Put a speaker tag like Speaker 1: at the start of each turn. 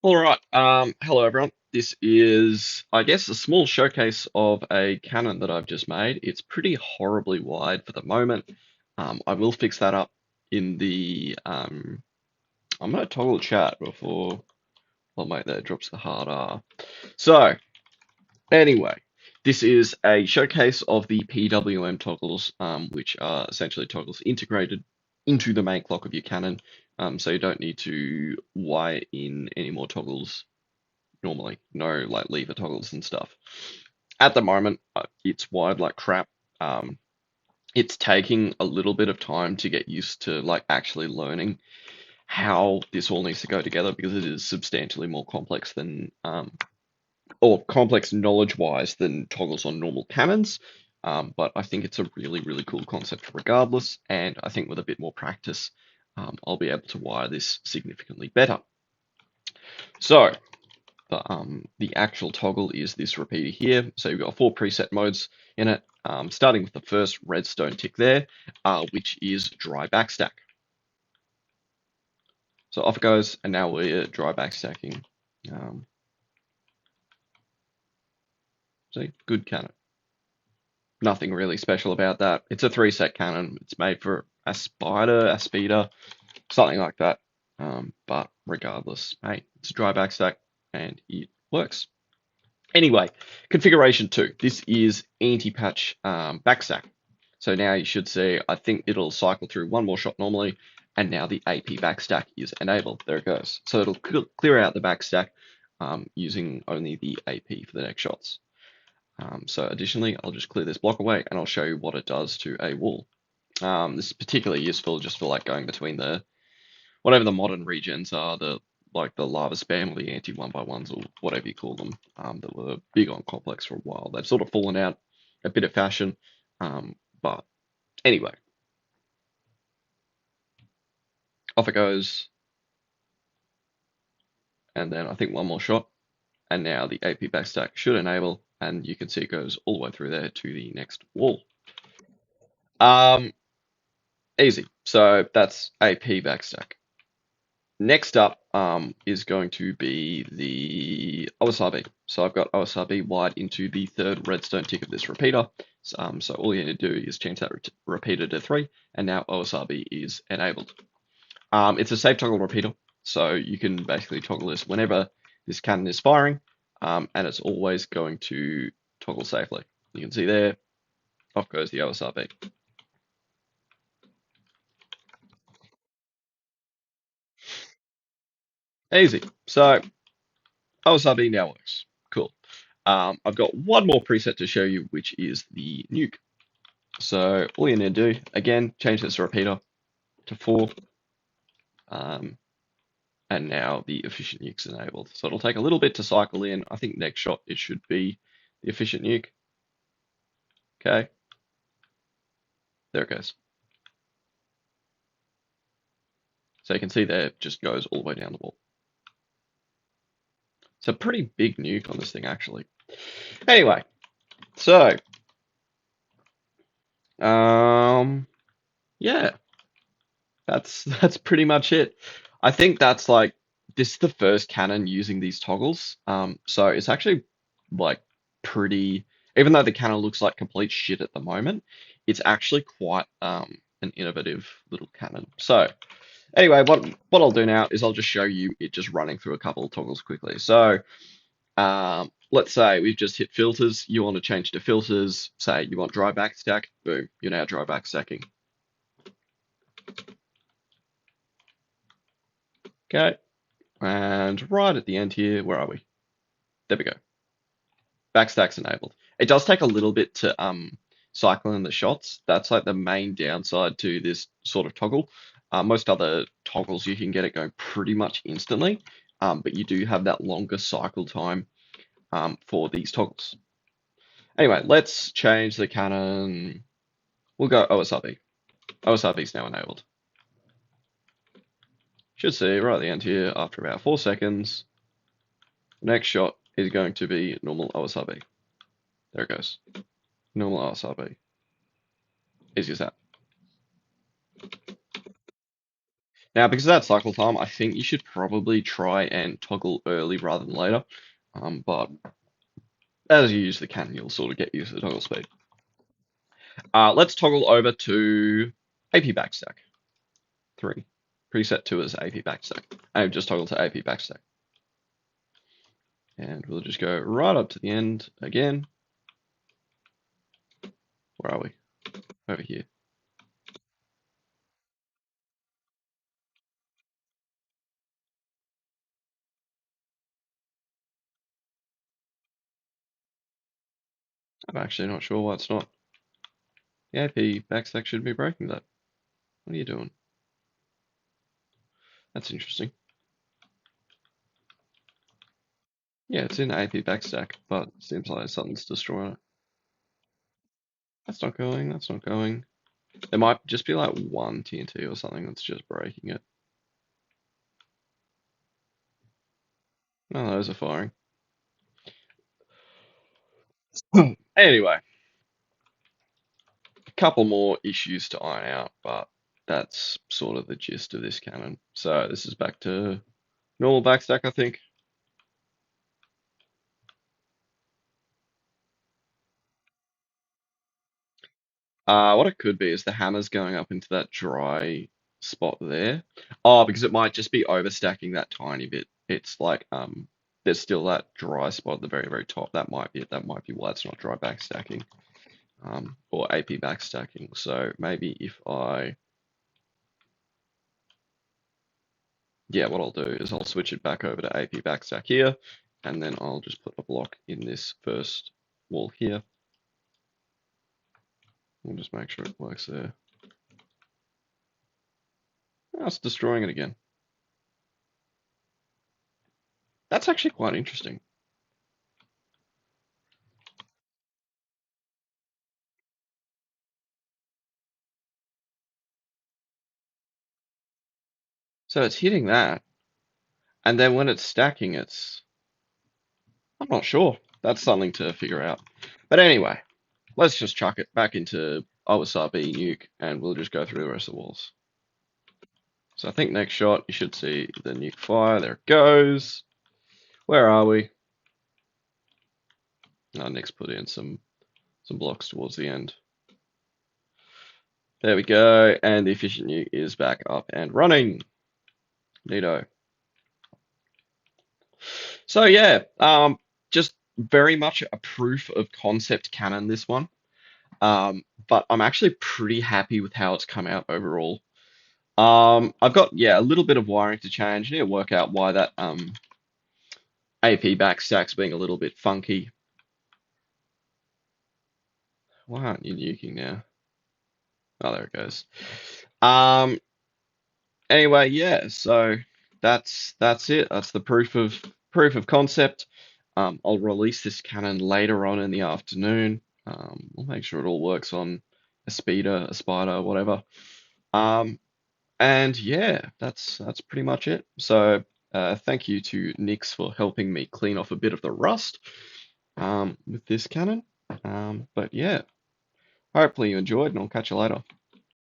Speaker 1: All right. Hello everyone. This is, I guess, a small showcase of a cannon that I've just made. It's pretty horribly wide for the moment. I will fix that up in the. I'm gonna toggle chat before. Oh mate, there drops the hard R. So anyway, this is a showcase of the PWM toggles, which are essentially toggles integrated into the main clock of your cannon. So you don't need to wire in any more toggles normally, no like lever toggles and stuff. At the moment, it's wired like crap. Um, it's taking a little bit of time to get used to like actually learning how this all needs to go together because it is substantially more complex than or complex knowledge-wise than toggles on normal cannons. But I think it's a really, really cool concept regardless, and I think with a bit more practice, I'll be able to wire this significantly better. So the actual toggle is this repeater here. So you've got 4 preset modes in it, starting with the first redstone tick there, which is dry backstack. So off it goes, and now we're dry backstacking. See, good cannon. Nothing really special about that. It's a 3-set cannon. It's made for a spider, a speeder, something like that. But regardless, hey, it's a dry backstack and it works. Anyway, configuration 2. This is anti-patch backstack. So now you should see, I think it'll cycle through one more shot normally, and now the AP backstack is enabled. There it goes. So it'll clear out the backstack using only the AP for the next shots. So additionally, I'll just clear this block away and I'll show you what it does to a wall. This is particularly useful just for like going between the, whatever the modern regions are, the like the lava spam or the anti 1x1s or whatever you call them, that were big on complex for a while. They've sort of fallen out a bit of fashion, but anyway, off it goes, and then I think one more shot, and now the AP backstack should enable, and you can see it goes all the way through there to the next wall. Easy. So that's AP backstack. Next up is going to be the OSRB. So I've got OSRB wired into the third redstone tick of this repeater. So all you need to do is change that repeater to 3, and now OSRB is enabled. It's a safe toggle repeater, so you can basically toggle this whenever this cannon is firing, and it's always going to toggle safely. You can see there, off goes the OSRB. Easy. So OSRB now works. Cool. I've got one more preset to show you, which is the Nuke. So all you need to do, again, change this repeater to 4. And now the efficient nuke's enabled. So it'll take a little bit to cycle in. I think next shot it should be the efficient nuke. Okay. There it goes. So you can see there it just goes all the way down the wall. It's a pretty big nuke on this thing, actually. Anyway, so yeah, that's pretty much it. I think that's like this is the first cannon using these toggles. So it's actually like pretty, even though the cannon looks like complete shit at the moment, it's actually quite an innovative little cannon. So anyway, what I'll do now is I'll just show you it just running through a couple of toggles quickly. So let's say we've just hit filters. You want to change to filters. Say you want dry backstack. Boom, you're now dry backstacking. Okay, and right at the end here, where are we? There we go. Backstack's enabled. It does take a little bit to cycle in the shots. That's like the main downside to this sort of toggle. Most other toggles you can get it going pretty much instantly, but you do have that longer cycle time for these toggles. Anyway, let's change the cannon. We'll go OSRB. OSRB is now enabled. Should see right at the end here after about 4 seconds. The next shot is going to be normal OSRB. There it goes. Normal OSRB. Easy as that. Now, because of that cycle time, I think you should probably try and toggle early rather than later. But as you use the cannon, you'll sort of get used to the toggle speed. Let's toggle over to AP backstack 3. Preset 2 is AP backstack. I've just toggled to AP backstack. And we'll just go right up to the end again. Where are we? Over here. I'm actually not sure why it's not. The AP backstack should be breaking that. What are you doing? That's interesting. Yeah, it's in AP backstack, but it seems like something's destroying it. That's not going, that's not going. There might just be like one TNT or something that's just breaking it. No, those are firing. Anyway, a couple more issues to iron out, but that's sort of the gist of this cannon. So this is back to normal backstack, I think. What it could be is the hammer's going up into that dry spot there. Oh, because it might just be overstacking that tiny bit. It's like there's still that dry spot at the very, very top. That might be it. That might be why it's not dry backstacking. Or AP backstacking. So maybe if yeah, what I'll do is I'll switch it back over to AP backstack here, and then I'll just put a block in this first wall here. We'll just make sure it works there. Oh, it's destroying it again. That's actually quite interesting. So it's hitting that, and then when it's stacking, I'm not sure. That's something to figure out. But anyway, let's just chuck it back into OSRB Nuke, and we'll just go through the rest of the walls. So I think next shot, you should see the Nuke fire. There it goes. Where are we? Nick's put in some blocks towards the end. There we go, and the efficient nuke is back up and running. Neato. So yeah, just very much a proof of concept cannon, this one. But I'm actually pretty happy with how it's come out overall. I've got, yeah, a little bit of wiring to change. I need to work out why that AP backstack's being a little bit funky. Why aren't you nuking now? Oh, there it goes. Anyway, yeah, so that's it. That's the proof of concept. I'll release this cannon later on in the afternoon. We'll make sure it all works on a speeder, a spider, whatever. And yeah, that's pretty much it. So thank you to Nix for helping me clean off a bit of the rust with this cannon. But yeah, hopefully you enjoyed, and I'll catch you later.